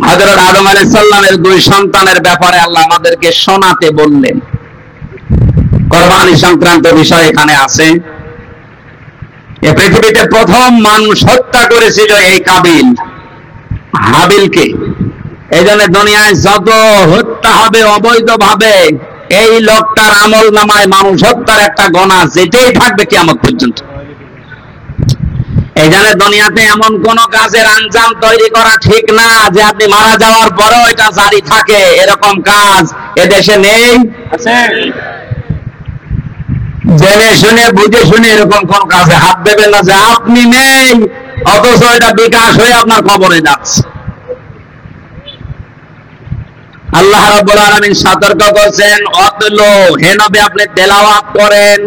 হযরত আদম আলাইহিস সালামের দুই সন্তানের ব্যাপারে আল্লাহ আমাদেরকে শোনাতে বললেন। কুরবানি সংক্রান্ত বিষয় এখানে আছে। এই পৃথিবীতে প্রথম মানুষ হত্যা করেছিল এই কাবিল হাবিলকে। এই জন্য দুনিয়ায় যত হত্যা হবে অবৈধভাবে, এই লোকটার আমল নামায় মানুষ হত্যার একটা গোনা যেতেই থাকবে কিয়ামত পর্যন্ত। এই জন্য দুনিয়াতে এমন কোন কাজের আঞ্জাম তৈরি করা ঠিক না যে আপনি মারা যাওয়ার পরেও এটা জারি থাকে, এরকম কাজ এদেশে নেই। জেনে শুনে বুঝে শুনে এরকম কোন কাজে হাত দেবেন না যে আপনি নেই, অথচ এটা বিকাশ হয়ে আপনার কবরে যাচ্ছে। আল্লাহ রাব্বুল আলামিন সতর্ক করছেন, অতলো হে নবী আপনি তেলাওয়াত করেন,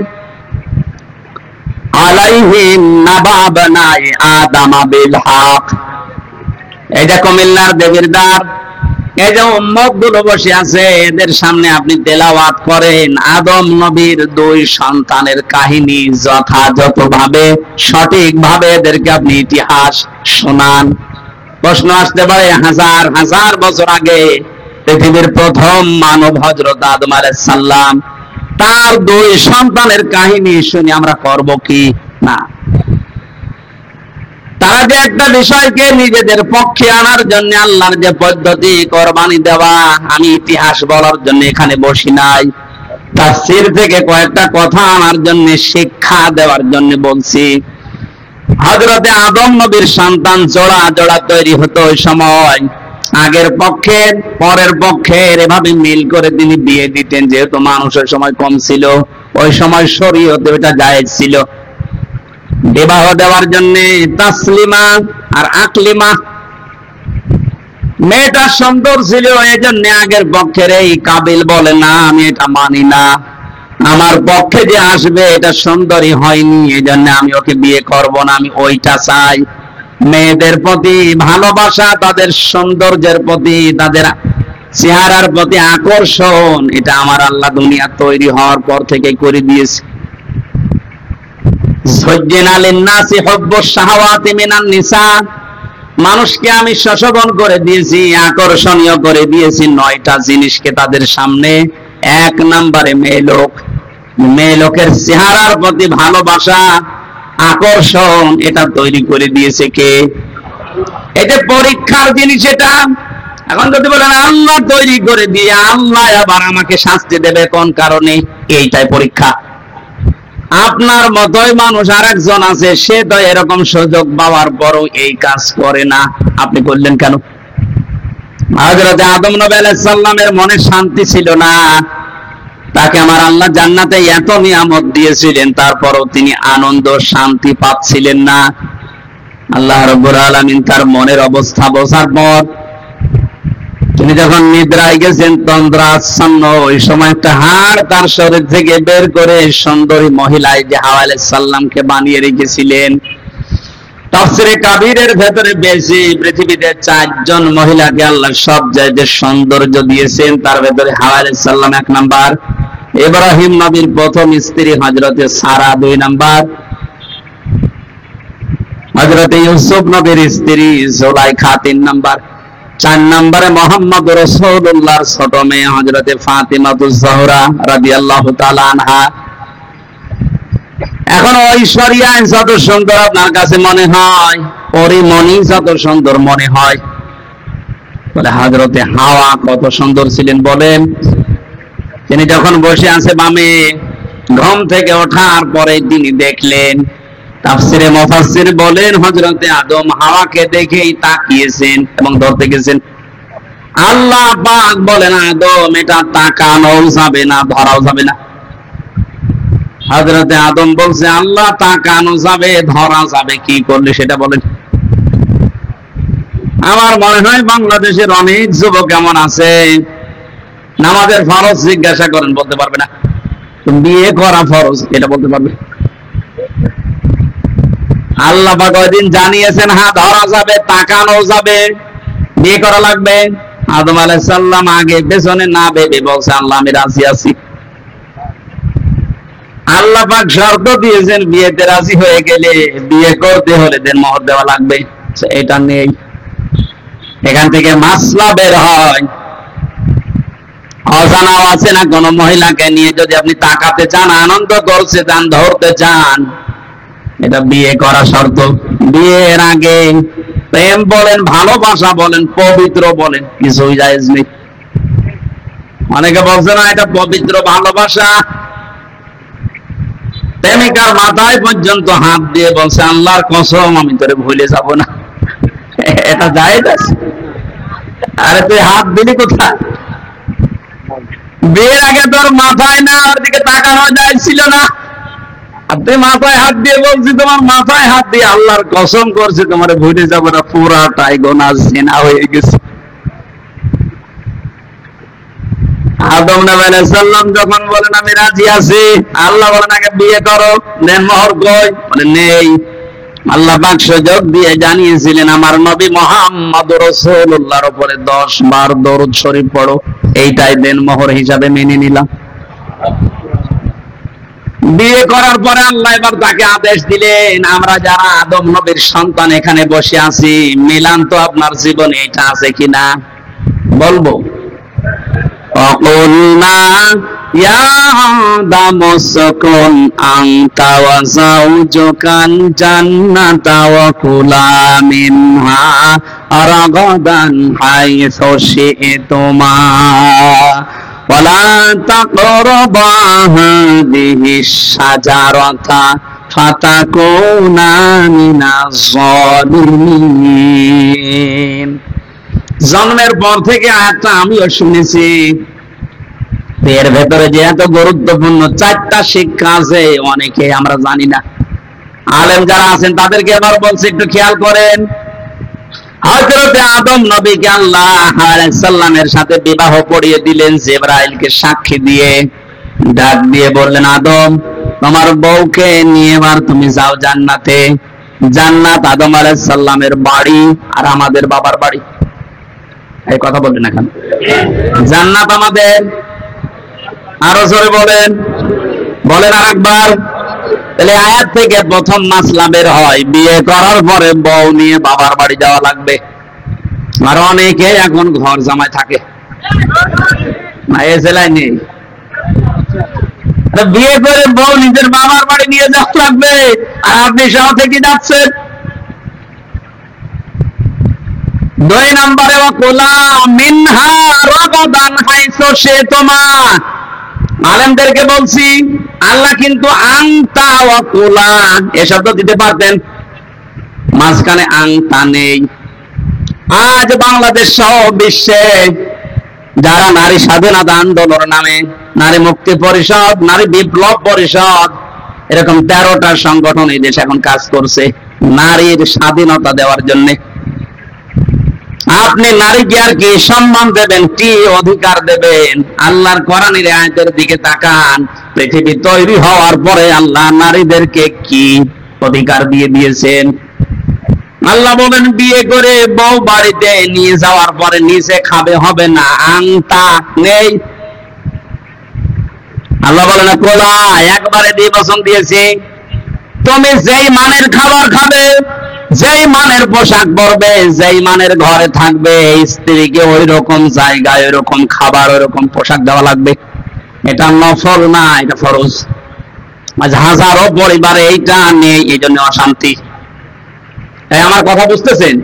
আলাইহিম নাবাবনাই আদম বিল হক। এই যে কুমিল্লার দেবীর দ্বার, এই যে উম্মত গুলো বসে আছে, এদের সামনে আপনি তেলাওয়াত করেন আদম নবীর দুই সন্তানের কাহিনী যথাযথভাবে সঠিকভাবে এদেরকে আপনি ইতিহাস শোনান। প্রশ্ন আসতে পারে, হাজার হাজার বছর আগে পৃথিবীর প্রথম মানব হযরত আদম আলাইহিস সালাম, তার দুই সন্তানের কাহিনী শুনে আমরা করব কি না? তারা যে একটা বিষয়কে নিজেদের পক্ষে আনার জন্য আল্লাহর যে পদ্ধতি কোরবানি দেওয়া, আমি ইতিহাস বলার জন্য এখানে বসি নাই, তাফসীর থেকে কয়েকটা কথা আনার জন্য, শিক্ষা দেওয়ার জন্য বলছি। হযরতে আদম নবীর সন্তান জোড়া জোড়া তৈরি হতো ওই সময়। আগের পক্ষের পরের পক্ষের এভাবে মিল করে তিনি বিয়ে দিতেন, যেহেতু মানুষের সময় কম ছিল, ওই সময় শরীয়তে ওটা জায়েজ ছিল। বিবাহ দেওয়ার জন্য তাসলিমা আর আকলিমা, মেয়েটা সুন্দর ছিল, এই জন্য আগের পক্ষের এই কাবিল বলে না আমি এটা মানি না, আমার পক্ষে যে আসবে এটা সুন্দরী হয়নি, এই জন্য আমি ওকে বিয়ে করব না, আমি ওইটা চাই। মেয়েদের প্রতি ভালোবাসা, তাদের সৌন্দর্যের প্রতি, তাদের চেহারার প্রতি আকর্ষণ, এটা আমার আল্লাহ দুনিয়া তৈরি হওয়ার পর থেকে করে দিয়েছে। যুজ্জিনা লিন-নাসি হুব্বুশ শাহাওয়াতি মিনান নিসা, মানুষকে আমি শোষণ করে দিয়েছি, আকর্ষণীয় করে দিয়েছি 9টা জিনিসকে তাদের সামনে। এক নম্বরে মেয়ে লোক, মেয়ে লোকের চেহারার প্রতি ভালোবাসা, আকর্ষণ, এটা তৈরি করে দিয়েছে কে? এটা পরীক্ষার জিনিস এটা। এখন যদি বলেন আল্লাহ তৈরি করে দিয়ে আল্লাহ আবার আমাকে শাস্তি দেবে কোন কারণে, এইটাই পরীক্ষা। আপনার মতোই মানুষ আরেকজন আছে, সে তো এরকম সুযোগ পাওয়ার পরও এই কাজ করে না, আপনি করলেন কেন? হযরত আদম নবী আলাইহিস সালামের মনে শান্তি ছিল না, তাকে আমার আল্লাহ জান্নাতে এত নিয়ামত দিয়েছিলেন, তারপরও তিনি আনন্দ শান্তি পাচ্ছিলেন না। আল্লাহ রাব্বুল আলামিন তার মনের অবস্থা বোঝার পর তিনি যখন নিদ্রায় গেছেন তন্দ্রাচ্ছন্ন, ওই সময় একটা হাড় তার শরীর থেকে বের করে সুন্দরী মহিলায় যে হাওয়া আলাইহিস সালামকে বানিয়ে রেখেছিলেন। তাফসীরে কাবীরের ভেতরে বেশি পৃথিবীতে 4 জন মহিলাকে আল্লাহ সব যে সৌন্দর্য দিয়েছেন, তার ভেতরে হাওয়া আলাইহিস সালাম 1 নাম্বার, ইব্রাহিম নবীর প্রথম স্ত্রী হযরতে সারা 2 নাম্বার, হযরতে ইউসুফ নবীর স্ত্রী জুলাইখা 3 নাম্বার, 4 নম্বরে মুহাম্মদ রাসূলুল্লাহর ছোট মেয়ে হযরতে ফাতিমাতুজ জোহরা রাদিয়াল্লাহু তাআলা আনহা। এখন ঐশ্বরিয়া যত সুন্দর আপনার কাছে মনে হয়, পরিমণি যত সুন্দর মনে হয়, বলে হযরতে হাওয়া কত সুন্দর ছিলেন বলেন। তিনি যখন বসে আছে বামে, ঘুম থেকে ওঠার পরে তিনি দেখলেন, তাফসীরে মুফাসসির বলেন হযরতে আদম হাওয়াকে দেখেই তাকিয়েছেন এবং ধরতে গেছেন। আল্লাহ পাক বলেন আদম এটা তাকানো যাবে না, ধরাও যাবে না। হযরতে আদম বলছে আল্লাহ তাকানো যাবে, ধরা যাবে, কি করলে সেটা বলেন। আমার মনে হয় বাংলাদেশের অনেক যুবক এমন আছে, নামাজের ফরজ জিজ্ঞাসা করেন বলতে পারবে না, বিয়ে করা ফরজ এটা বলতে পারবে। আল্লাহ পাক ওইদিন জানিয়েছেন হ্যাঁ ধরা যাবে, তাকানো যাবে, বিয়ে করা লাগবে। আদম আলাইহিস সালাম আগে পেছনে না ভেবে বলছে আল্লাহ আমি রাজি আছি। আল্লাহ পাক শর্ত দিয়েছেন বিয়েতে রাজি হয়ে গেলে বিয়ে করতে হলে দেন মোহর দেওয়া লাগবে, এটা নেই। এখান থেকে মাসলা বের হয়। অজানাও আছে না কোন মহিলাকে নিয়ে যদি আপনি তাকাতে চান, আনন্দ করতে চান, ধরতে চান, এটা বিয়ে করা শর্ত। বিয়ের আগে প্রেম বলেন, ভালোবাসা বলেন, পবিত্র বলেন, কিছুই জায়েজ নেই। অনেকে বলছে না এটা পবিত্র ভালোবাসা, প্রেমিকার মাথায় পর্যন্ত হাত দিয়ে বলছে আল্লাহর কসম আমি তোরে ভুলে যাব না, এটা জায়েজ আছে? আরে তুই হাত দিলি কোথায়? বিয়ের আগে তোর মাথায় না ওর দিকে তাকানো যায় ছিল না, আর তুই মাথায় হাত দিয়ে বলছি তোমার মাথায় হাত দিয়ে আল্লাহর কসম করছি তোমার ভুলে যাবো না, পুরাটাই গোনাহ জিনা হয়ে গেছে। আদম নবী আলাইহিস সালাম যখন বলেন আমি রাজি আছি, আল্লাহ বলেন আগে বিয়ে করো, দেন মোহর কই? বলে নেই। আল্লাহ পাক সুযোগ দিয়ে জানিয়েছিলেন আমার নবী মুহাম্মদ রাসূলুল্লাহর উপরে 10 বার দরুদ শরীফ পড়ো, এইটাই দেন মোহর হিসাবে মেনে নিলাম। বিয়ে করার পরে আল্লাহ এবার তাকে আদেশ দিলেন, আমরা যারা আদম নবীর সন্তান এখানে বসে আছি, মিলান তো আপনার জীবনে এটা আছে কিনা বলবো। وقلنا يا آدم اسكن أنت وزوجك الجنة وكلا منها رغدا حيث شئتما ولا تقربا هذه الشجرة فتكونا من الظالمين। জন্মের পর থেকে আয়াতটা আমিও শুনেছি, এর ভেতরে যে এত গুরুত্বপূর্ণ 4টা শিক্ষা আছে অনেকে আমরা জানি না। আলেম যারা আছেন তাদেরকে এবার বলছি একটু খেয়াল করেন। হযরত আদম নবীকে আল্লাহ আলাইহিস সালামের সাথে বিবাহ পড়িয়ে দিলেন জিবরাইলকে সাক্ষী দিয়ে, ডাক দিয়ে বললেন আদম তোমার বউকে নিয়ে এবার তুমি যাও জান্নাতে। জান্নাত আদম আলাইহিস সালামের বাড়ি আর আমাদের বাবার বাড়ি। এই কথা বললেন এখন, জান্নাত আমাদের, আরো জোরে বলেন, বলেন আরেকবার। তাহলে আয়াত থেকে প্রথম মাসলা বের হয়, বিয়ে করার পরে বউ নিয়ে বাবার বাড়ি যাওয়া লাগবে। আর অনেকে এখন ঘর জামাই থাকে না, এ জেলায় নেই। বিয়ে করে বউ নিজের বাবার বাড়ি নিয়ে যাওয়া লাগবে, আর আপনি সহ থেকে যাচ্ছেন। 2 নম্বরে ওয়াকুলা মিনহা রাগাদান হাইসু শি'তুমা। আলেমদেরকে বলছি আল্লাহ কিন্তু আনতা ওয়াকুলা এ শব্দ দিতে পারতেন, মাঝখানে আনতা নেই। আজ বাংলাদেশ সহ বিশ্বে যারা নারী স্বাধীনতা আন্দোলন নামে, নারী মুক্তি পরিষদ, নারী বিপ্লব পরিষদ, এরকম 13টা সংগঠন এই দেশে এখন কাজ করছে নারীর স্বাধীনতা দেওয়ার জন্য। আপনি নারীকে আর কি সম্মান দেবেন, কি অধিকার দেবেন? আল্লাহর কোরআনের আয়াতের দিকে তাকান। পৃথিবী তৈরি হওয়ার পরে আল্লাহ নারীদেরকে কি অধিকার দিয়ে দিয়েছেন? আল্লাহ বলেন বিয়ে করে বউ বাড়িতে নিয়ে যাওয়ার পরে নিচে খাবে হবে না, আংতা নেই। আল্লাহ বলেন কোলা একবারে নির্বাচন দিয়েছি, তুমি যেই মানের খাবার খাবে, যেই মানের পোশাক পরবে, যেই মানের ঘরে থাকবে, স্ত্রীকে ওই রকম জায়গায় ওই রকম খাবার ওই রকম পোশাক দেওয়া লাগবে। এটা নফল না, এটা ফরজ। আজ হাজারো পরিবারে এইটা নেই, এই জন্য অশান্তি। আমার কথা বুঝতেছেন?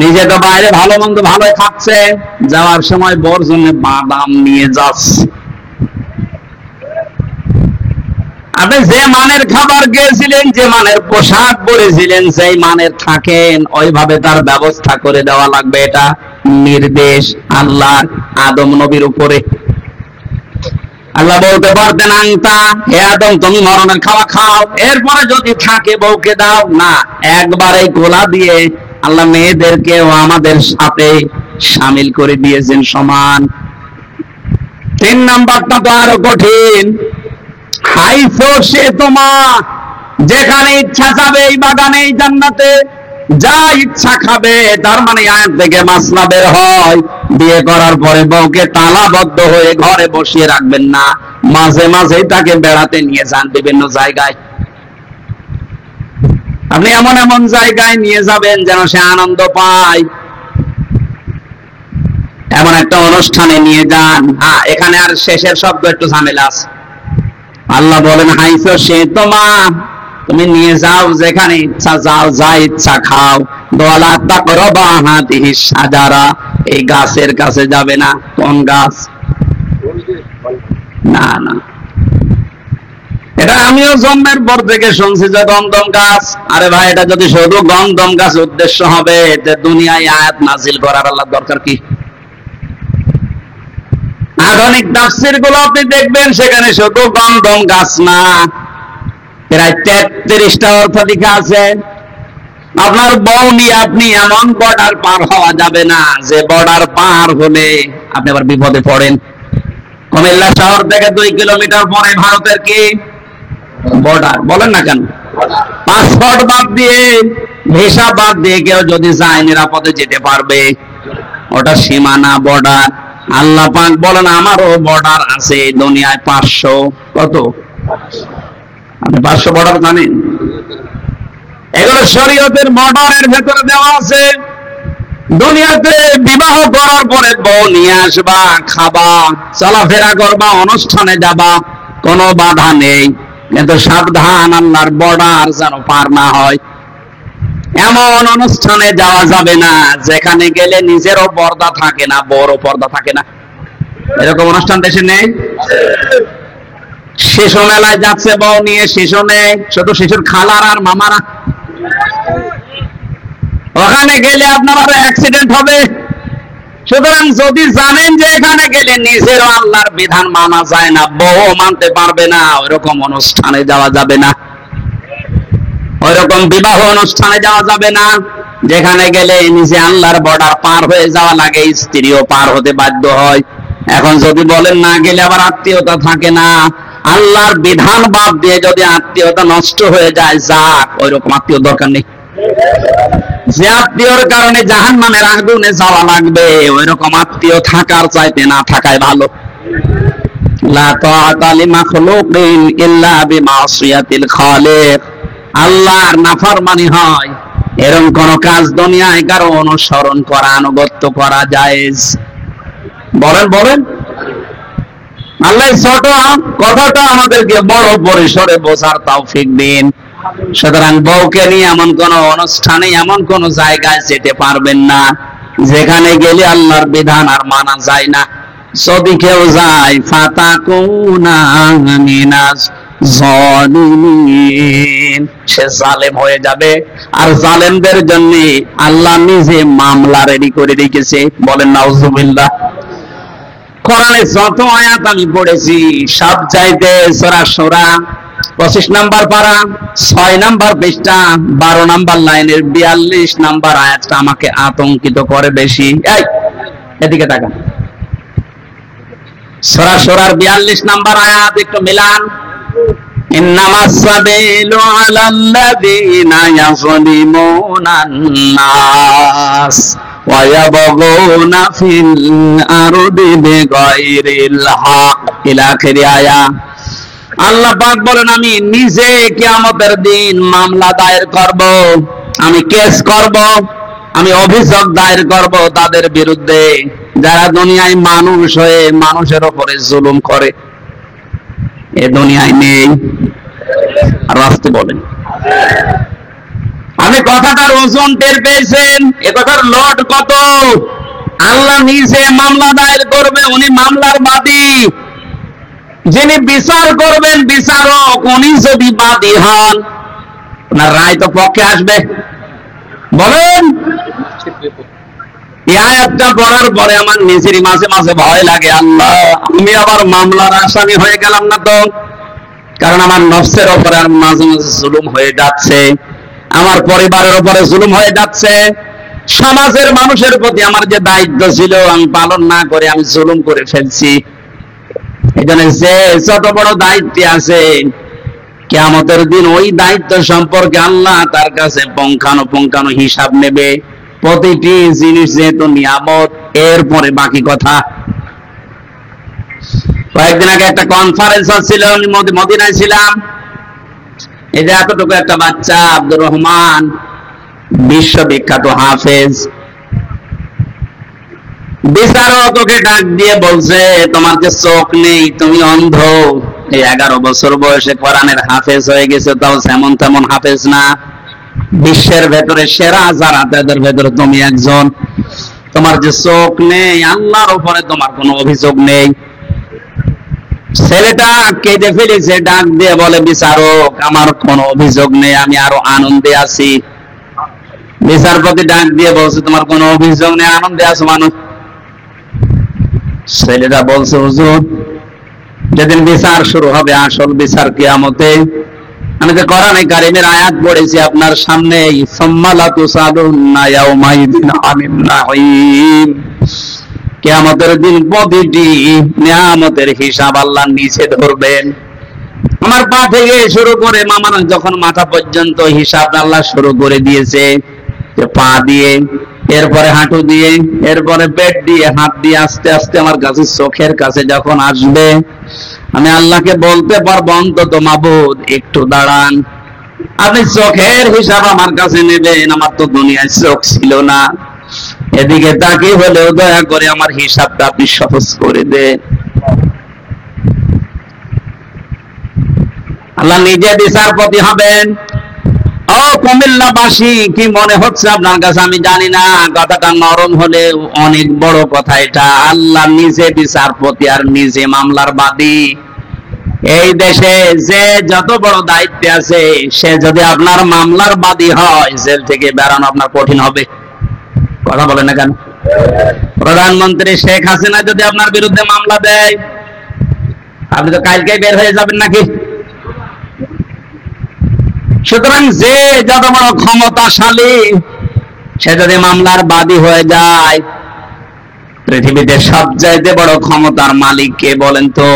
নিজে তো বাইরে ভালো মন্দ ভালোই খাচ্ছে, যাওয়ার সময় বর জন্য বাদাম নিয়ে যাচ্ছে। আপনি যে মানের খাবার গিয়েছিলেন, যে মানের পোশাক পরেছিলেন, সেই মানের থাকেন, ওইভাবে তার ব্যবস্থা করে দেওয়া লাগবে। এটা নির্দেশ আল্লাহ আদম নবীর উপরে। আল্লাহ বলতে পারতেন আংতা, হে আদম তুমি মরণের খাওয়া খাও, এরপরে যদি থাকে বউকে দাও না। একবারে গোলা দিয়ে আল্লাহ মেয়েদেরকেও আমাদের সাথে শামিল করে দিয়েছেন সমান। 3 নাম্বারটা তো আরো কঠিন, হাইসু শি'তুমা, যেখানে ইচ্ছা যাবে এই বাগানে এই জান্নাতে যা ইচ্ছা খাবে। তার মানে আয়াত থেকে মাসলা বের হয়, বিয়ে করার পরে বউকে তালাবদ্ধ হয়ে ঘরে বসিয়ে রাখবেন না, মাঝে মাঝে তাকে বেড়াতে নিয়ে যান বিভিন্ন জায়গায়। আপনি এমন এমন জায়গায় নিয়ে যাবেন যেন সে আনন্দ পায়, এমন একটা অনুষ্ঠানে নিয়ে যান। হ্যাঁ, এখানে আর শেষের শব্দ একটু ঝামেলা আছে। আল্লাহ বলেন হাইসো সে তোমা, তুমি নিয়ে যাও যেখানে ইচ্ছা যাও, যা ইচ্ছা খাও। দোয়ালা তাকরাবা হাতিহি সাজারা, এই গাছের কাছে যাবে না। কোন গাছ? না না, এটা আমিও জন্মের পর থেকে শুনছি যে গন্ধম গাছ। আরে ভাই, এটা যদি শুধু গন্ধম গাছ উদ্দেশ্য হবে, যে দুনিয়ায় আয়াত নাজিল করার আল্লাহর দরকার কি? আধুনিক তাফসীর গুলো আপনি দেখবেন সেখানে শুধু গন্ধম গাছ না, প্রায় 33টা অর্থ লেখা আছে। আপনার বউ নিয়ে আপনি এমন বর্ডার পার হওয়া যাবে না যে বর্ডার পার হলে আপনি আবার বিপদে পড়েন। কুমিল্লা শহর থেকে 2 কিলোমিটার পরে ভারতের কি বর্ডার? বলেন না কেন? পাসপোর্ট বাদ দিয়ে, ভিসা বাদ দিয়ে কেউ যদি যায় নিরাপদে যেতে পারবে, ওটা সীমানা, বর্ডার। আল্লাহ পাক বলেন আমারও বর্ডার আছে দুনিয়ায় 500। কত? আপনি 500 বর্ডার জানেন? এগুলো শরীয়তের বর্ডারের ভেতরে দেওয়া আছে। দুনিয়াতে বিবাহ করার পরে বউ নিয়ে আসবা, খাবা, চলাফেরা করবা, অনুষ্ঠানে যাবা, কোনো বাধা নেই। কিন্তু সাবধান, আল্লাহর বর্ডার যেন পার না হয়। এমন অনুষ্ঠানে যাওয়া যাবে না যেখানে গেলে নিজেরও পর্দা থাকে না, বড় পর্দা থাকে না। এরকম অনুষ্ঠান দেশে নেই? শিশু মেলায় যাচ্ছে বউ নিয়ে, শিশু নেই, শুধু শিশুর খালার আর মামারা। ওখানে গেলে আপনার আরো অ্যাক্সিডেন্ট হবে। সুতরাং যদি জানেন যে এখানে গেলে নিজেরও আল্লাহর বিধান মানা যায় না, বউ মানতে পারবে না, ওইরকম অনুষ্ঠানে যাওয়া যাবে না। ওইরকম বিবাহ অনুষ্ঠানে যাওয়া যাবে না যেখানে গেলে নিজে আল্লাহর বর্ডার পার হয়ে যাওয়া লাগে, স্ত্রীও পার হতে বাধ্য হয়। এখন যদি বলেন না গেলে আবার আত্মীয়তা থাকে না, আল্লাহর বিধান বাদ দিয়ে যদি আত্মীয়তা নষ্ট হয়ে যায়, যাক, ওইরকম আত্মীয় দরকার নেই। যে আত্মীয়র কারণে জাহান্নামের আগুনে যাওয়া লাগবে, ওইরকম আত্মীয় থাকার চাইতে না থাকাই ভালো। লা তাআতা লিমাখলুকিন ইল্লা বিমাসিয়াতিল খালিক। আল্লাহর নাফরমানি হয় এরকম কোন কাজ দুনিয়ায় কারো অনুসরণ করা, আনুগত্য করা জায়েজ? বলেন বলেন। আল্লাহ ছোট কথাটা আমাদেরকে বড় পরিসরে বোঝার তৌফিক দিন। সুতরাং বউকে নিয়ে এমন কোন অনুষ্ঠানে, এমন কোন জায়গায় যেতে পারবেন না যেখানে গেলে আল্লাহর বিধান আর মানা যায় না। যদি কেউ যায়, ফাতাকুনা মিনাজ জালিমিন, সে জালেম হয়ে যাবে। আর জালেমদের জন্য আল্লাহ নিজে মামলা রেডি করে রেখেছে। বলেন নাউজুবিল্লাহ। কোরআনে যত আয়াত আমি পড়েছি সব চাইতে সূরা শূরা 25 নম্বর পারা, 6 নম্বর পৃষ্ঠা, 12 নম্বর লাইনের 42 নম্বর আয়াতটা আমাকে আতঙ্কিত করে বেশি। এই এদিকে তাকান, সূরা শূরার 42 নম্বর আয়াত একটু মিলান। ইন্নামাস সাবিলু আলাল্লাযীনা ইয়াযলিমুনান নাস ওয়া ইয়াবগুনা ফিল আরদি বিগাইরিল হক, ইলা আখির আয়াত। আল্লাহ পাক বলেন আমি নিজে কিয়ামতের দিন মামলা দায়ের করব, আমি কেস করব, আমি অভিযোগ দায়ের করব তাদের বিরুদ্ধে যারা দুনিয়ায় মানুষ হয়ে মানুষের উপরে জুলুম করে। এ দুনিয়ায় নেই। আর আসতে বলেন, আপনি কথাটার ওজন টের পেয়েছেন? এ কথার লোড কত? আল্লাহ নিজে মামলা দায়ের করবে, উনি মামলার বাদী। যিনি বিচার করবেন বিচারক, উনি যদি বাদী হন, ওনার রায় তো পক্ষে আসবে। বলেন। এই আয়াতটা পড়ার পরে আমার নিজেরই মাঝে মাঝে ভয় লাগে, আল্লাহ আমি আবার মামলার আসামি হয়ে গেলাম না তো? কারণ আমার নফসের উপরে আর মাঝে মাঝে জুলুম হয়ে যাচ্ছে, আমার পরিবারের উপরে জুলুম হয়ে যাচ্ছে, সমাজের মানুষের প্রতি আমার যে দায়িত্ব ছিল আমি পালন না করে আমি জুলুম করে ফেলছি। এখানে যে যত বড় দায়িত্বে আছে, কিয়ামতের দিন ওই দায়িত্ব সম্পর্কে আল্লাহ তার কাছে পুঙ্খানুপুঙ্খানু হিসাব নেবে। প্রতিটি জিনিস যেহেতু নিয়ামত, এরপরে বাকি কথা। কয়েকদিন আগে একটা কনফারেন্স ছিল, আমি মদিনায় ছিলাম। এই যে এতটুকু একটা বাচ্চা আব্দুর রহমান, বিশ্ববিখ্যাত হাফেজ, বিচারক ওকে ডাক দিয়ে বলছে, তোমার যে চোখ নেই, তুমি অন্ধ, এই 11 বছর বয়সে কোরআনের হাফেজ হয়ে গেছে, তাও যেমন তেমন হাফেজ না, বিশ্বের ভেতরে সেরা যারা তাদের ভেতরে তুমি একজন, তোমার যে চোখ নেই, আল্লাহর উপরে তোমার কোনো অভিযোগ নেই। ছেলেটা কেঁদে ফেলেছে, ডাক দিয়ে বলে, বিচারক আমার কোনো অভিযোগ নেই, আমি আরো আনন্দে আছি। বিচারপতি ডাক দিয়ে বলছে, তোমার কোনো অভিযোগ নেই, আনন্দে আছো মানুষ? ছেলেটা বলছে, হুজুর যেদিন বিচার শুরু হবে, আসল বিচার কিয়ামতে, আমি তো কোরআনে কারিমের আয়াত পড়েছি আপনার সামনে, সুম্মা লা তুসালুন্না ইয়াউমাইদিন আনিন নাঈম, কিয়ামতের দিন প্রতিটি নিয়ামতের হিসাব আল্লাহ নিচে ধরবেন। আমার পা থেকে শুরু করে মামার যখন মাথা পর্যন্ত হিসাব আল্লাহ শুরু করে দিয়েছে, পা দিয়ে, এরপরে হাঁটু দিয়ে, এরপরে পেট দিয়ে, হাত দিয়ে, আস্তে আস্তে আমার কাছে চোখের কাছে যখন আসবে, আমি আল্লাহকে বলতে পারবো, অন্তত মাবুদ একটু দাঁড়ান, আপনি চোখের হিসাব আমার কাছে নেবেন, আমার তো দুনিয়ায় চোখ ছিল না, এদিকে তাকিয়ে হলেও দয়া করে আমার হিসাবটা আপনি সহজ করে দেন। আল্লাহ নিজে বিচারপতি হবেন। ও কুমিল্লাবাসী, কি মনে হচ্ছে আপনার কাছে আমি জানি না, কথাটা নরম হলে অনেক বড় কথা এটা। আল্লাহ নিজে বিচারপতি আর নিজে মামলার বাদী। এই দেশে যে যত বড় দায়িত্বে আছে, সে যদি আপনার মামলার বাদী হয়, জেল থেকে বেরানো আপনার কঠিন হবে। কথা বলে না কেন? প্রধানমন্ত্রী শেখ হাসিনা যদি আপনার বিরুদ্ধে মামলা দেয়, আপনি তো কালকেই বের হয়ে যাবেন নাকি? সুতরাং যে যত বড় ক্ষমতাশালী, সে যদি মামলার বাদী হয়ে যায়, পৃথিবীতে সবচাইতে বড় ক্ষমতার মালিক কে বলেন তো?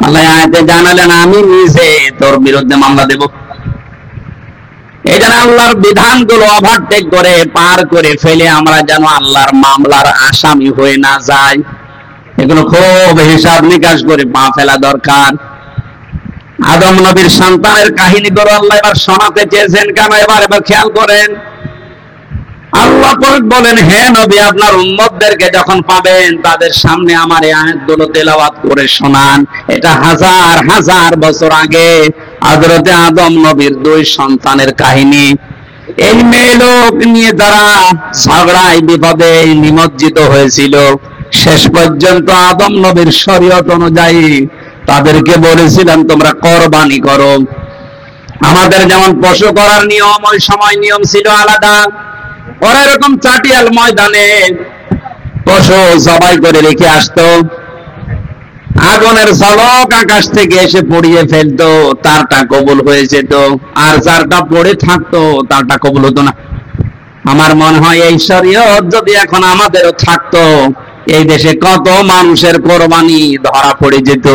আল্লাহ আয়াতে জানালেন, আমি নিজে তোর বিরুদ্ধে মামলা দেব। এই জন্য আল্লাহর বিধানগুলো ওভারটেক করে, পার করে ফেলে আমরা যেন আল্লাহর মামলার আসামি হয়ে না যাই, এগুলো খুব হিসাব নিকাশ করে পা ফেলা দরকার। আদম নবীর সন্তানের কাহিনীগুলো আল্লাহ এবার শোনাতে চেয়েছেন কেন? এবার খেয়াল করেন। আল্লাহ বলেন, হে নবী, আপনার উম্মতদেরকে যখন পাবেন, তাদের সামনে আমার এই আয়াতগুলো তেলাওয়াত করে শোনান। এটা হাজার হাজার বছর আগে হযরতে আদম নবীর 2 সন্তানের কাহিনী। এই মেয়ে লোক নিয়ে তারা ঝগড়ায় বিপদে নিমজ্জিত হয়েছিল। শেষ পর্যন্ত আদম নবীর শরীয়ত অনুযায়ী তাদেরকে বলেছিলেন, তোমরা কোরবানি করো। আমাদের যেমন পশু করার নিয়ম, ওই সময় নিয়ম ছিল আলাদা। ওরা এরকম চাটিয়াল ময়দানে পশু জবাই করে রেখে আসতো, আগুনের ঝলক আকাশ থেকে এসে পড়িয়ে ফেলতো, তারটা কবুল হয়ে যেত, আর যারটা পড়ে থাকতো তারটা কবুল হতো না। আমার মনে হয় এই শরীয়ত যদি এখন আমাদেরও থাকতো, এই দেশে কত মানুষের কোরবানি ধরা পড়ে যেত।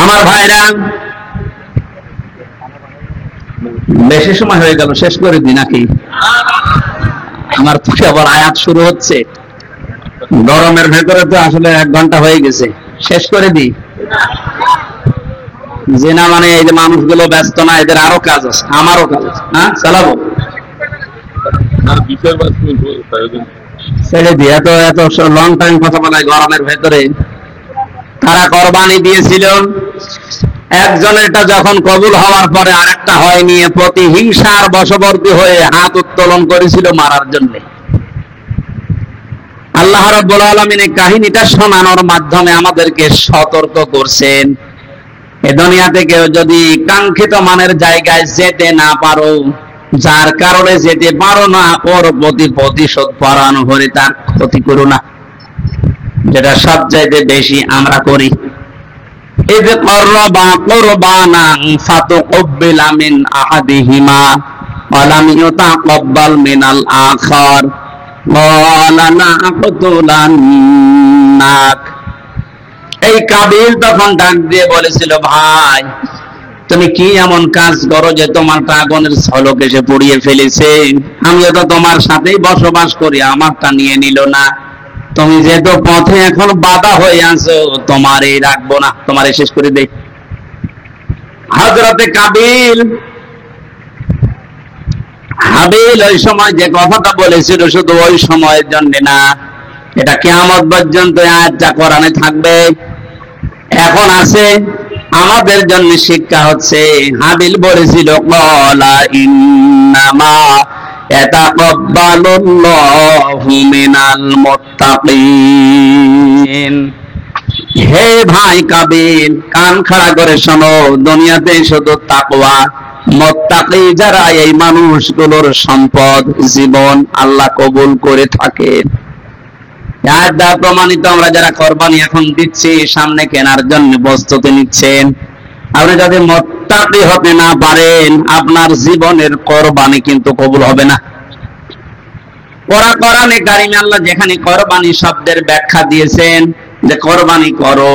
আমার ভাইরা, বেশি সময় হয়ে গেল, শেষ করে দিই নাকি? আমার তো আবার আয়াত শুরু হচ্ছে, গরমের ভেতরে তো আসলে 1 ঘন্টা হয়ে গেছে, শেষ করে দিই। যে না, মানে এই যে মানুষগুলো ব্যস্ত না, এদের আরো কাজ আছে, আমারও কাজ আছে। হ্যাঁ, চালাবো, ছেড়ে দিই। এত এত লং টাইম কথা বলায় গরমের ভেতরে। তারা কোরবানি দিয়েছিল, একজনেরটা যখন কবুল হওয়ার পরে আরেকটা হয়নি, প্রতিহিংসার বশবর্তী হয়ে হাত উত্তোলন করেছিল মারার জন্য। আল্লাহ রাব্বুল আলামিন এই কাহিনীটা শোনানোর মাধ্যমে আমাদেরকে সতর্ক করছেন, এ দুনিয়া থেকে যদি কাঙ্ক্ষিত মানের জায়গায় যেতে না পারো, যার কারণে যেতে পারো না, ওর প্রতি প্রতিশোধ পরায়ণ হয়ে তার ক্ষতি করো না, যেটা সবচাইতে বেশি আমরা করি। إذ قربا قربانا فتقبل من أحدهما ولم يتقبل من الآخر قال لأقتلنك। এই কাবিল তখন ডাক দিয়ে বলেছিল, ভাই তুমি কি এমন কাজ করো যে তোমারটা আগুনের ঝলক এসে পুড়িয়ে ফেলেছে? আমিও তো তোমার সাথেই বসবাস করি, আমারটা নিয়ে নিল না। তুমি যেহেতু পথে এখন বাধা হয়ে আছো, তোমারে রাখবো না, তোমারে শেষ করে দেই। হযরতে কাবিল হাবিল ওই সময় যে কথাটা বলেছিল শুধু ওই সময়ের জন্য না, এটা কিয়ামত পর্যন্ত আয়াতটা কোরআনে থাকবে, এখন আছে। আমাদের জন্য শিক্ষা হচ্ছে, হাবিল বলেছিল ক্বালা ইন্নামা ইয়াতাকাব্বালুল্লাহু মিনাল মুত্তাকিন। হে ভাই কাবিল, কান খাড়া করে শোনো, দুনিয়াতে শুধু তাকওয়া মুত্তাকি যারা, এই মানুষগুলোর সম্পদ জীবন আল্লাহ কবুল করে থাকেন। আয়াত দ্বারা প্রমাণিত, আমরা যারা কোরবানি এখন দিচ্ছি, সামনে কেনার জন্য প্রস্তুতি নিচ্ছেন, আপনি যদি মুত্তাকি হতে না পারেন, আপনার জীবনের কোরবানি কিন্তু কবুল হবে না। কোরআনে কারিমে আল্লাহ যেখানে কোরবানি শব্দের ব্যাখ্যা দিয়েছেন যে কোরবানি করো,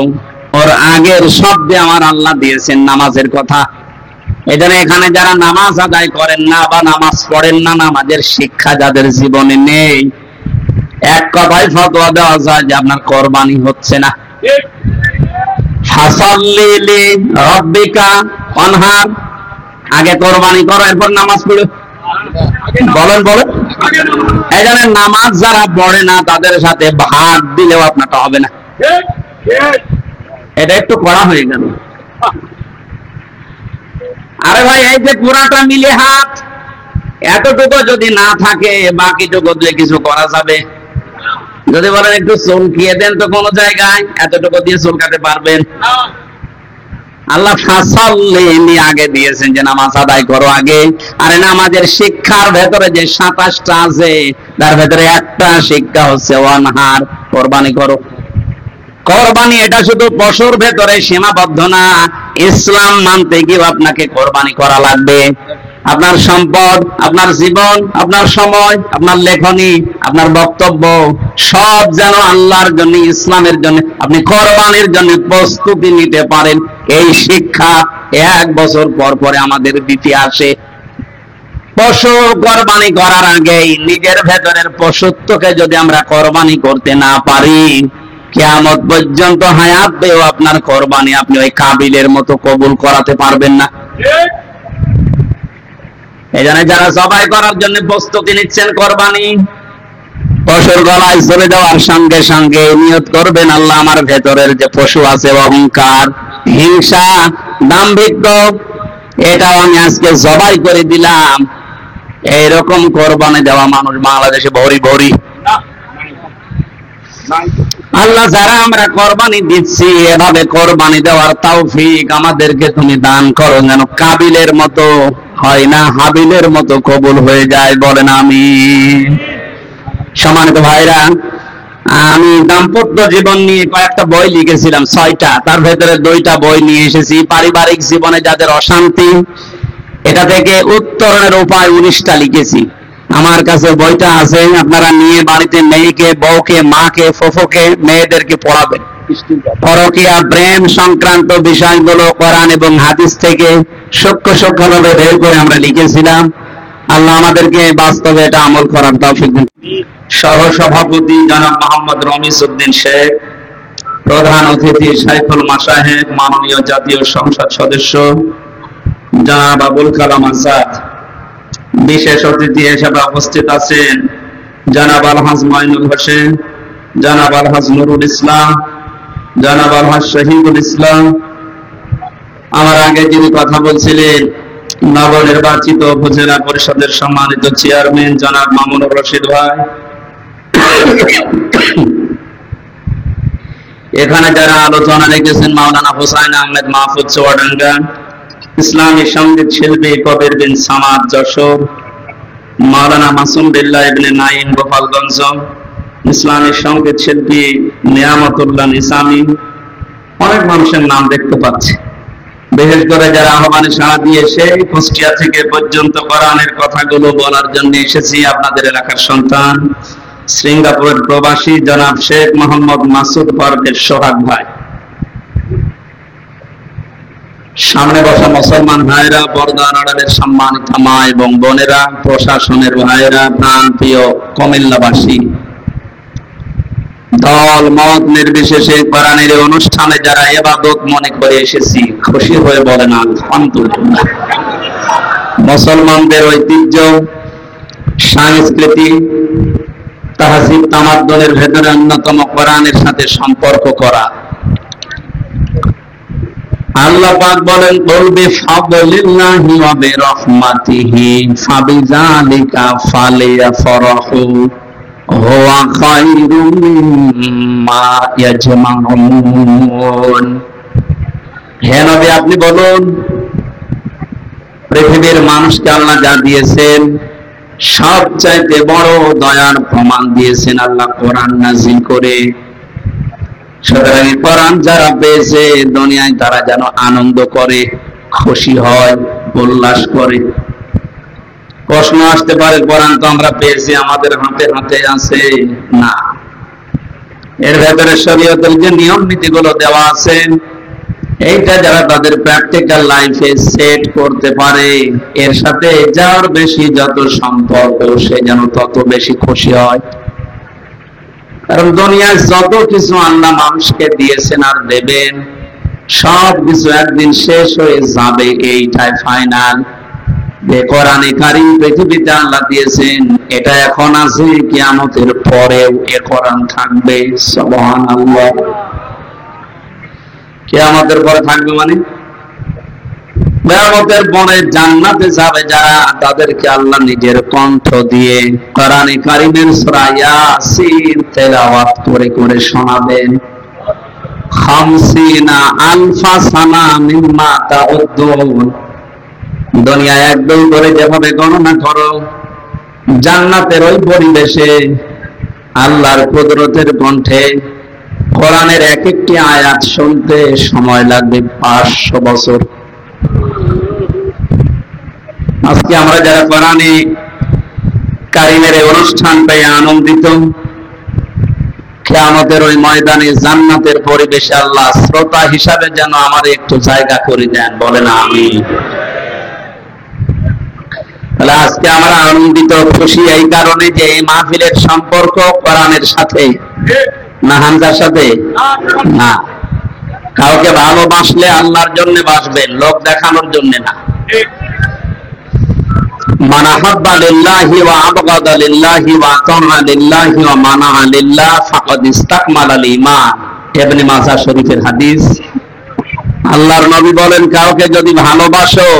ওর আগের শব্দে আমার আল্লাহ দিয়েছেন নামাজের কথা। এজন্য এখানে যারা নামাজ আদায় করেন না বা নামাজ পড়েন না, নামাজের শিক্ষা যাদের জীবনে নেই, এক কথায় ফতোয়া দেওয়া যায় যে আপনার কোরবানি হচ্ছে না। ফাসাল্লি লিরাব্বিকা ওয়ানহার, আগে কোরবানি করো, এরপর নামাজ পড়ো। বলেন বলেন, এই জন্য নামাজ যারা পড়ে না তাদের সাথে ভাগ দিলেও আপনারটা হবে না। এটা একটু কড়া হয়ে গেল। আরে ভাই, এই যে পুরাটা মিলে হাত, এতটুকু যদি না থাকে বাকিটুকু দিয়ে কিছু করা যাবে? যদি বলেন একটু চুলকিয়ে দেন তো কোন জায়গায়, এতটুকু দিয়ে চুলকাতে পারবেন? আল্লাহ ফাসাল্লি আগে দিয়েছেন যে নামাজ আদায় করো আগে। আরে নামাজের শিক্ষার ভেতরে যে 27টা আছে, তার ভেতরে একটা শিক্ষা হচ্ছে ওয়ানহার, কোরবানি করো। কোরবানি এটা শুধু পশুর ভেতরে সীমাবদ্ধ না, ইসলাম মানতে গিয়ে আপনাকে কোরবানি করা লাগবে। আপনার সম্পদ, আপনার জীবন, আপনার সময়, আপনার লেখনী, আপনার বক্তব্য সব যেন আল্লাহর জন্য, ইসলামের জন্য, আপনি কোরবানির জন্য প্রস্তুতি নিতে পারেন। এই শিক্ষা 1 বছর পর পরে আমাদের দিতে আসে। পশু কোরবানি করার আগেই নিজের ভেতরের পশুত্বকে যদি আমরা কোরবানি করতে না পারি, কিয়ামত পর্যন্ত হায়াত পেয়েও আপনার কোরবানি আপনি ওই কাবিলের মতো কবুল করাতে পারবেন না। এই জন্য যারা জবাই করার জন্য প্রস্তুতি নিচ্ছেন, কোরবানি পশুর গলায় চলে যাওয়ার সঙ্গে সঙ্গে নিয়ত করবেন, আল্লাহ আমার ভেতরের যে পশু আছে, অহংকার, হিংসা, দাম্ভিক্য, এটাও আমি আজকে জবাই করে দিলাম। এইরকম কোরবানি দেওয়া মানুষ বাংলাদেশে ভরি ভরি। আল্লাহ, যারা আমরা কোরবানি দিচ্ছি, এভাবে কোরবানি দেওয়ার তৌফিক আমাদেরকে তুমি দান করো, যেন কাবিলের মতো হয় না, হাবিলের মতো কবুল হয়ে যায়। বলেন আমিন। সম্মানিত ভাইরা, আমি দাম্পত্য জীবন নিয়ে কয়েকটা বই লিখেছিলাম, 6টা, তার ভেতরে 2টা বই নিয়ে এসেছি। পারিবারিক জীবনে যাদের অশান্তি, এটা থেকে উত্তরণের উপায় 19টা লিখেছি। আমার কাছে বইটা আছে, আপনারা নিয়ে বাড়িতে মেয়েকে, বউকে, মাকে, ফুফুকে, মেয়েদেরকে পড়াবেন। পরকীয়া, প্রেম সংক্রান্ত বিষয়গুলো কোরআন এবং হাদিস থেকে সূক্ষ্ম সূক্ষ্মভাবে বের করে আমরা লিখেছিলাম। আল্লাহ আমাদেরকে বাস্তবে এটা আমল করার তৌফিক দিন। সহ-সভাপতি জনাব মোহাম্মদ রমিজ উদ্দিন শেখ, প্রধান অতিথি শাইখুল মাশায়েখ মাননীয় জাতীয় সংসদ সদস্য জনাব আবুল কালাম আজাদ, বিশেষ অতিথি হিসেবে উপস্থিত আছেন জনাব আলহাজ মঈনুল হোসেন, জনাব আলহাজ নুরুল ইসলাম, জনাব আলহাজ শহীদুল ইসলাম। আমার আগে যিনি কথা বলছিলেন, নবনির্বাচিত উপজেলা পরিষদের সম্মানিত চেয়ারম্যান জনাব মামুনুর রশিদ ভাই, এখানে যারা আলোচনা রেখেছেন, মাওলানা হুসাইন আহমেদ মাহফুজ চুয়াডাঙ্গা, ইসলামী সঙ্গীত শিল্পী কবির বিন সামাদ যশোর, মাওলানা মাসুম বিল্লাহ ইবনে নাইম গোপালগঞ্জ, ইসলামী সঙ্গীত শিল্পী নিয়ামতুল্লাহ নিসামী, অনেক মানুষের নাম দেখতে পাচ্ছি। বিশেষ করে যারা আহ্বানে সাড়া দিয়ে সেই কুষ্টিয়া থেকে পর্যন্ত কোরআনের কথাগুলো বলার জন্য এসেছি, আপনাদের এলাকার সন্তান, সিঙ্গাপুরের প্রবাসী জনাব শেখ মোহাম্মদ মাসুদ পারভেজ সোহাগ ভাই, সামনে বসা মুসলমান ভাইরা, পর্দার আড়ালের সম্মানিত মা এবং বোনেরা, প্রশাসনের ভাইরা, প্রাণ প্রিয় কুমিল্লাবাসী, দল মত নির্বিশেষে কোরআনের অনুষ্ঠানে যারা ইবাদত মনে করে এসেছি, খুশি হয়ে বলেন আলহামদুলিল্লাহ। মুসলমানদের ঐতিহ্য, সংস্কৃতি, তাহজিব তামাদ্দুনের ভেতরে অন্যতম কোরআনের সাথে সম্পর্ক করা। আল্লাহ পাক বলেন, কুল বিফাদলিল্লাহি ওয়া বিরহমাতিহি ফাবিযালিকা ফালিয়াফরাহু হুয়া খায়রুম মিম্মা ইয়াজমাউন। হে নবী, আপনি বলুন, পৃথিবীর মানুষকে আল্লাহ যা দিয়েছেন সবচাইতে বড় দয়ার প্রমাণ দিয়েছেন আল্লাহ কোরআন নাযিল করে। সুতরাং কোরআন যারা পেয়েছে দুনিয়ায় তারা যেন আনন্দ করে, খুশি হয়, উল্লাস করে। প্রশ্ন আসতে পারে, কোরআন তো আমরা পেয়েছি, আমাদের হাতে হাতে আছে। না, এর ভেতরে শরীয়তের যে নিয়ম নীতিগুলো দেওয়া আছে, এইটা যারা তাদের প্র্যাকটিক্যাল লাইফে সেট করতে পারে, এর সাথে যার বেশি যত সম্পর্ক, সে যেন তত বেশি খুশি হয়। কারণ দুনিয়ায় যত কিছু আল্লাহ মানুষকে দিয়েছেন আর দেবেন, সব কিছু একদিন শেষ হয়ে যাবে, এইটাই ফাইনাল। যে কোরআনে কারীম পৃথিবীতে আল্লাহ দিয়েছেন, এটা এখন আছে, কিয়ামতের পরেও এ কোরআন থাকবে। সুবহানাল্লাহ। কিয়ামতের পরে থাকবে মানে কিয়ামতের পরে জান্নাতে যাবে যারা, তাদেরকে আল্লাহ নিজের কণ্ঠ দিয়ে কোরআনে কারীমের সূরা ইয়াসিন তেলাওয়াত করে করে শোনাবেন। 50 আলফা সানা মিম্মা তাউদ্দুন। দুনিয়ায় একদম করে যেভাবে গণনা করো, জান্নাতের ওই পরিবেশে আল্লাহর কুদরতের কণ্ঠে কোরআনের এক একটি আয়াত শুনতে সময় লাগবে 500 বছর। আজকে আমরা যারা কোরআনে কারীমের এই অনুষ্ঠান পেয়ে আনন্দিত, কিয়ামতের ওই ময়দানে জান্নাতের পরিবেশে আল্লাহ শ্রোতা হিসাবে যেন আমাদের একটু জায়গা করে দেন, বলেন আমিন। তাহলে আজকে আমরা আনন্দিত, খুশি এই কারণে যে এই মাহফিলের সম্পর্ক কোরআনের সাথে, না হামজার সাথে না। কাউকে ভালোবাসলে আল্লাহর জন্য বাসবেন, লোক দেখানোর জন্য না। মান আহাব্বা লিল্লাহি ওয়া আবগাদা লিল্লাহি ওয়া আতাআ লিল্লাহি ওয়া মানা লিল্লাহ ফাকাদ ইসতাকমালাল ঈমান। ইবনে মাজাহ শরীফের হাদিস। আল্লাহর নবী বলেন, কাউকে যদি ভালোবাসো,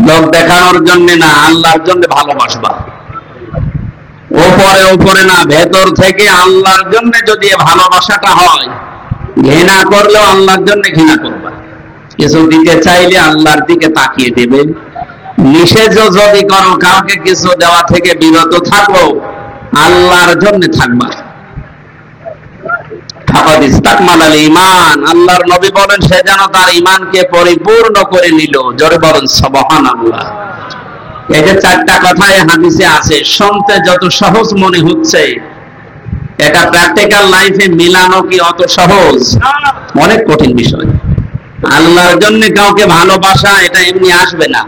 লোক দেখানোর জন্য না, আল্লাহর জন্য ভালোবাসবা। ওপরে ওপরে না, ভেতর থেকে আল্লাহর জন্য যদি ভালোবাসাটা হয়, ঘৃণা করলেও আল্লাহর জন্য ঘৃণা করবা। কিছু দিতে চাইলে আল্লাহর দিকে তাকিয়ে দেবে। নিষেধ যদি করো, কাউকে কিছু দেওয়া থেকে বিরত থাকো, আল্লাহর জন্য থাকবা। ফাকাদ ইসতাকমালাল ঈমান। আল্লাহর নবী বলেন, সে যেন তার ঈমানকে পরিপূর্ণ করে নিল। জোরে বলেন সুবহানাল্লাহ। এই যে চারটা কথা এই হাদিসে আছে, শুনতে যত সহজ মনে হচ্ছে, এটা প্র্যাকটিক্যাল লাইফে মিলানো কি অত সহজ? অনেক কঠিন বিষয়। আল্লাহর জন্য কাউকে ভালোবাসা এটা এমনি আসবে না।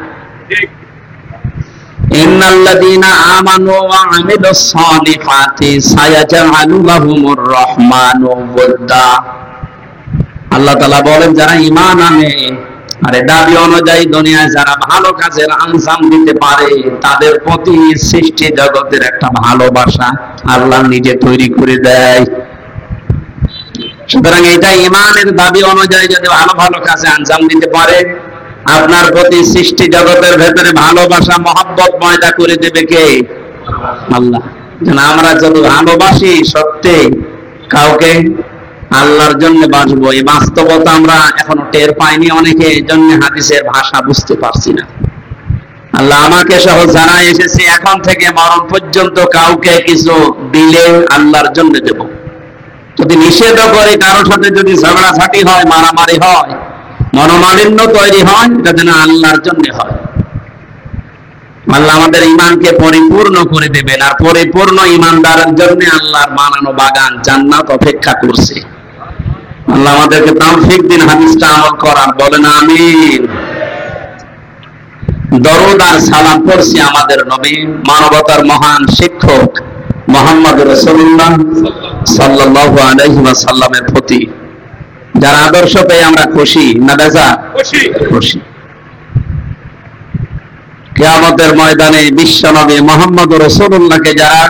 ইন্নাল্লাযীনা আমানু ওয়া আমিলুস সালিহাতি সায়াজআলু লাহুমুর রাহমানু ওয়াদ্দা। আল্লাহ তাআলা বলেন, যারা ঈমান আনে আর দাবি অনুযায়ী দুনিয়ায় যারা ভালো কাজের আঞ্জাম দিতে পারে, তাদের প্রতি সৃষ্টি জগতের একটা ভালোবাসা আল্লাহ নিজে তৈরি করে দেয়। সুতরাং এটা ঈমানের দাবি অনুযায়ী যদি ভালো ভালো কাজে আঞ্জাম দিতে পারে, আপনার প্রতি সৃষ্টি জগতের ভেতরে ভালোবাসা, মহব্বত পয়দা করে দেবে কে? আল্লাহ। আমরা যদি ভালোবাসি সত্যি কাউকে, আল্লাহর জন্য বাঁচবো, এই বাস্তবতা আমরা এখনো টের পাইনি অনেকে, এই জন্য হাদিসের ভাষা বুঝতে পারছি না। আল্লাহ আমাকে সহ যারা এসেছে, এখন থেকে মরণ পর্যন্ত কাউকে কিছু দিলে আল্লাহর জন্য দেব। যদি নিষেধ করে, কারোর সাথে যদি ঝগড়াঝাটি হয়, মারামারি হয়, মনোমালিন্য তৈরি হয়, এটা যেন আল্লাহর জন্য হয়। আল্লাহ আমাদের ঈমানকে পরিপূর্ণ করে দেবেন, আর পরিপূর্ণ ঈমানদারের জন্য আল্লাহর বানানো বাগান জান্নাত অপেক্ষা করছে। আল্লাহ আমাদেরকে তৌফিক দিন হাদিসটা আমল করার, বলেন আমিন। দরুদ আর সালাম পড়ছি আমাদের নবী, মানবতার মহান শিক্ষক মুহাম্মদ রাসূলুল্লাহ সাল্লাল্লাহু আলাইহি ওয়াসাল্লামের প্রতি যার আদর্শ পেয়ে আমরা খুশি না বেজা? খুশি। কিয়ামতের ময়দানে বিশ্ব নবী মুহাম্মদ রাসূলুল্লাহকে যারা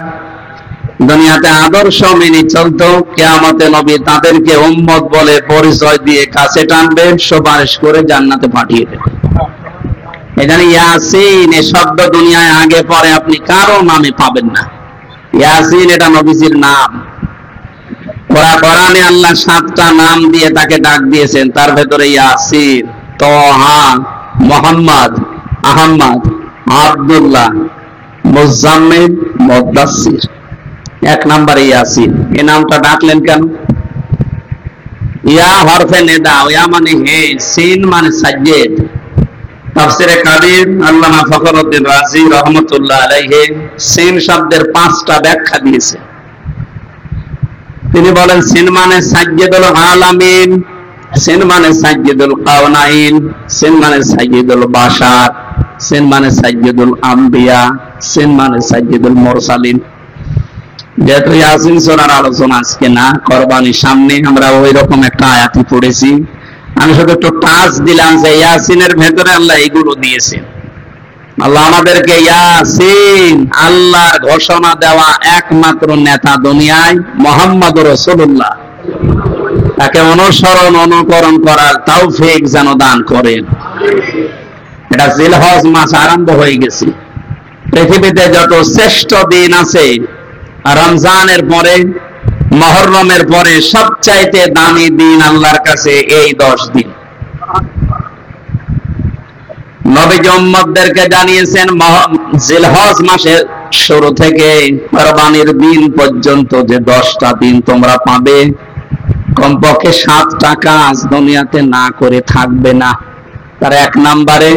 দুনিয়াতে আদর্শ মেনে চলতো, কিয়ামতে নবী তাদেরকে উম্মত বলে পরিচয় দিয়ে কাছে টানবে, সুপারিশ করে জান্নাতে পাঠিয়ে দেবে। এখানে ইয়াসিন এ শব্দ দুনিয়ায় আগে পরে আপনি কারো নামে পাবেন না। ইয়াসিন এটা নবীজির নাম। কোরআনে আল্লাহ 7টা নাম দিয়ে তাকে ডাক দিয়েছেন, তার ভেতরে ইয়াসিন, তহা, মুহাম্মদ, আহমদ, আব্দুল্লাহ, মুজাম্মিল, মুদাসসির। 1 নম্বরে ইয়াসিন। এই নামটা ডাকলেন কেন? ইয়া হরফে নেদা, ইয়া মানে হে, সিন মানে সাজ্জেদ। তাফসিরে কাদির আল্লামা ফখরুদ্দিন রাজি রহমাতুল্লাহ আলাইহি সিন শব্দের 5টা ব্যাখ্যা দিয়েছে। তিনি বলেন সিন মানে সাজ্জেদুল আলামিন, সিন মানে সাজ্জেদুল কাওনাইন, সিন মানে সাজ্জেদুল বাশার, সিন মানে সাজ্জেদুল আম্বিয়া, সিন মানে সাজ্জেদুল মুরসালিন। যেহেতু ইয়াসিন সূরার আলোচনা আজকে না, কুরবানির সামনে আমরা ওই রকম একটা আয়াতই পড়েছি, আমি শুধু একটু টাচ দিলাম যে ইয়াসিনের ভেতরে আল্লাহ এগুলো দিয়েছেন। আল্লাহ আমাদেরকে ইয়াসিন, আল্লাহর ঘোষণা দেওয়া একমাত্র নেতা দুনিয়ায় মুহাম্মদ রাসূলুল্লাহ, তাকে অনুসরণ অনুকরণ করার তৌফিক যেন দান করেন। এটা জিলহজ মাস আরম্ভ হয়ে গেছে। পৃথিবীতে যত শ্রেষ্ঠ দিন আছে, রমজানের পরে, মুহররমের পরে সবচাইতে দামি দিন আল্লাহর কাছে এই 10 দিন। নবীজি উম্মতদেরকে জানিয়েছেন জিলহজ মাসের শুরু থেকে কুরবানির দিন পর্যন্ত যে 10টা দিন তোমরা পাবে, কমপক্ষে 7টা কাজ দুনিয়াতে না করে থাকবে না। তার 1 নম্বরে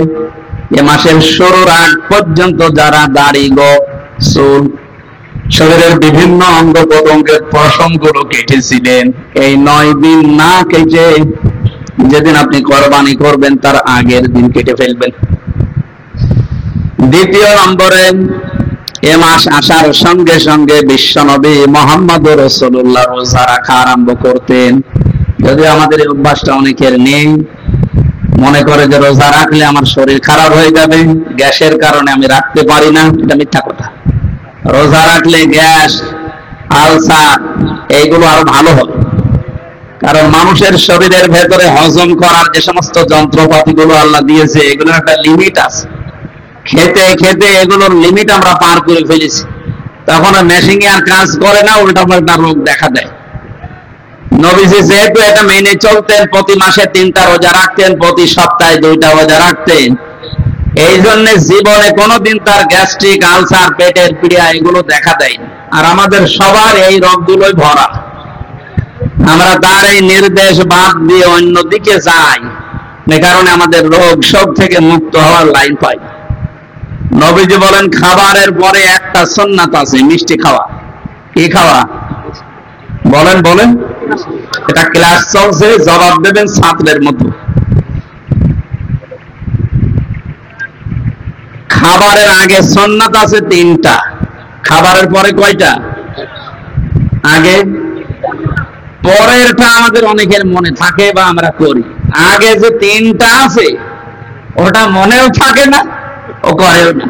এ মাসের শুরুর আগ পর্যন্ত যারা দাড়ি, চুল, শরীরের বিভিন্ন অঙ্গ প্রত্যঙ্গের পশমগুলো কেটেছিলেন, এই 9 দিন না কেটে যেদিন আপনি কুরবানি করবেন তার আগের দিন কেটে ফেলবেন। দ্বিতীয় নম্বরে এ মাস আসার সঙ্গে সঙ্গে বিশ্বনবী মুহাম্মদ রাসূলুল্লাহ রোজা রাখা আরম্ভ করতেন। যদি আমাদের এই অভ্যাসটা অনেকের নেই, মনে করে যে রোজা রাখলে আমার শরীর খারাপ হয়ে যাবে, গ্যাসের কারণে আমি রাখতে পারি না, এটা মিথ্যা কথা। রোজা রাখলে গ্যাস, আলসার এইগুলো আরো ভালো হবে, কারণ মানুষের শরীরের ভেতরে হজম করার যে সমস্ত যন্ত্রপাতিগুলো আল্লাহ দিয়েছে এগুলোর একটা লিমিট আছে। খেতে খেতে এগুলোর লিমিট আমরা পার করে ফেলেছি, তখন মেশিন আর কাজ করে না, উল্টাপাল্টা রোগ দেখা দেয়। নবীজি যেহেতু এটা মেনে চলতেন, প্রতি মাসে 3টা রোজা রাখতেন, প্রতি সপ্তাহে 2টা রোজা রাখতেন, এই জন্য জীবনে কোনোদিন তার গ্যাস্ট্রিক, আলসার, পেটের পীড়া এগুলো দেখা দেয়। আর আমাদের সবার এই রোগগুলোই ভরা। আমরা তার এই নির্দেশ বাদ দিয়ে অন্যদিকে যাই, এ কারণে আমাদের রোগ সব থেকে মুক্ত হওয়ার লাইন পাই। নবীজি বলেন খাবারের পরে একটা সুন্নাত আছে, মিষ্টি খাওয়া। কি খাওয়া? বলেন বলেন। এটা ক্লাস চলছে, জবাব দেবেন ছাত্রের মতো। খাবারের আগে সুন্নাত আছে 3টা, খাবারের পরে কয়টা? আগে। পরেরটা আমাদের অনেকের মনে থাকে বা আমরা করি। আগে যে 3টা আছে ওটা মনেও থাকে না, ও করেও না।